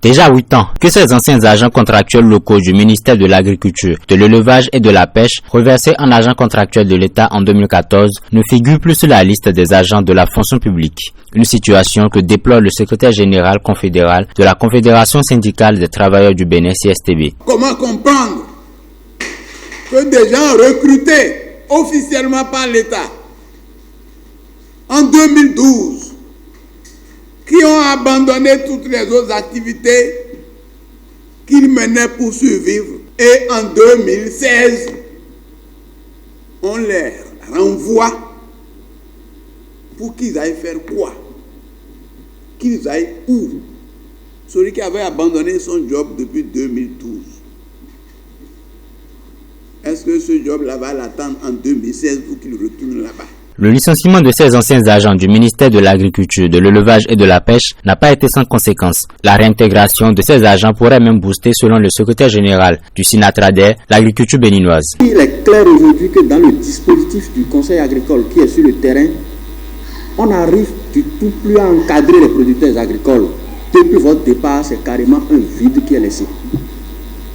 Déjà 8 ans que ces anciens agents contractuels locaux du ministère de l'Agriculture, de l'Élevage et de la Pêche, reversés en agents contractuels de l'État en 2014, ne figurent plus sur la liste des agents de la fonction publique. Une situation que déplore le secrétaire général confédéral de la Confédération syndicale des travailleurs du Bénin, CSTB. Comment comprendre que des gens recrutés officiellement par l'État en 2012, qui ont abandonné toutes les autres activités qu'ils menaient pour survivre, et en 2016, on les renvoie pour qu'ils aillent faire quoi? Qu'ils aillent où? Celui qui avait abandonné son job depuis 2012. Est-ce que ce job-là va l'attendre en 2016 pour qu'il retourne là-bas? Le licenciement de ces anciens agents du ministère de l'Agriculture, de l'Élevage et de la Pêche n'a pas été sans conséquence. La réintégration de ces agents pourrait même booster, selon le secrétaire général du SINATRADER, l'agriculture béninoise. Il est clair aujourd'hui que dans le dispositif du conseil agricole qui est sur le terrain, on n'arrive du tout plus à encadrer les producteurs agricoles. Depuis votre départ, c'est carrément un vide qui est laissé.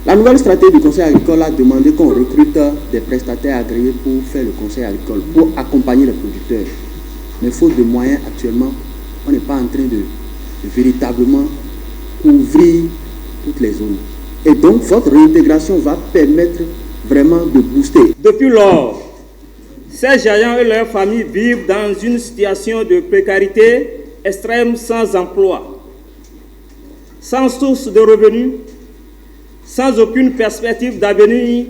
La nouvelle stratégie du conseil agricole a demandé qu'on recrute des prestataires agréés pour faire le conseil agricole, pour accompagner les producteurs. Mais faute de moyens actuellement, on n'est pas en train de véritablement couvrir toutes les zones. Et donc, votre réintégration va permettre vraiment de booster. Depuis lors, ces agents et leurs familles vivent dans une situation de précarité extrême, sans emploi, sans source de revenus, sans aucune perspective d'avenir,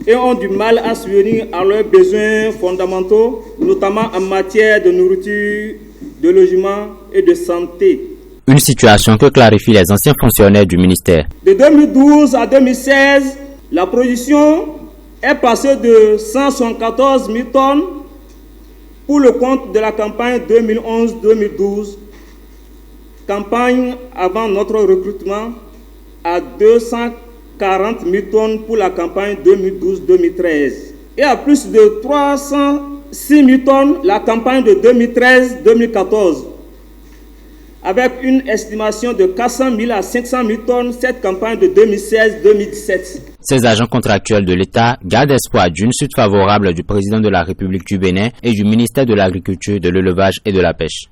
et ont du mal à subvenir à leurs besoins fondamentaux, notamment en matière de nourriture, de logement et de santé. Une situation que clarifient les anciens fonctionnaires du ministère. De 2012 à 2016, la production est passée de 174 000 tonnes pour le compte de la campagne 2011-2012, campagne avant notre recrutement, à 240 000 tonnes pour la campagne 2012-2013 et à plus de 306 000 tonnes la campagne de 2013-2014, avec une estimation de 400 000 à 500 000 tonnes cette campagne de 2016-2017. Ces agents contractuels de l'État gardent espoir d'une suite favorable du président de la République du Bénin et du ministère de l'Agriculture, de l'Élevage et de la Pêche.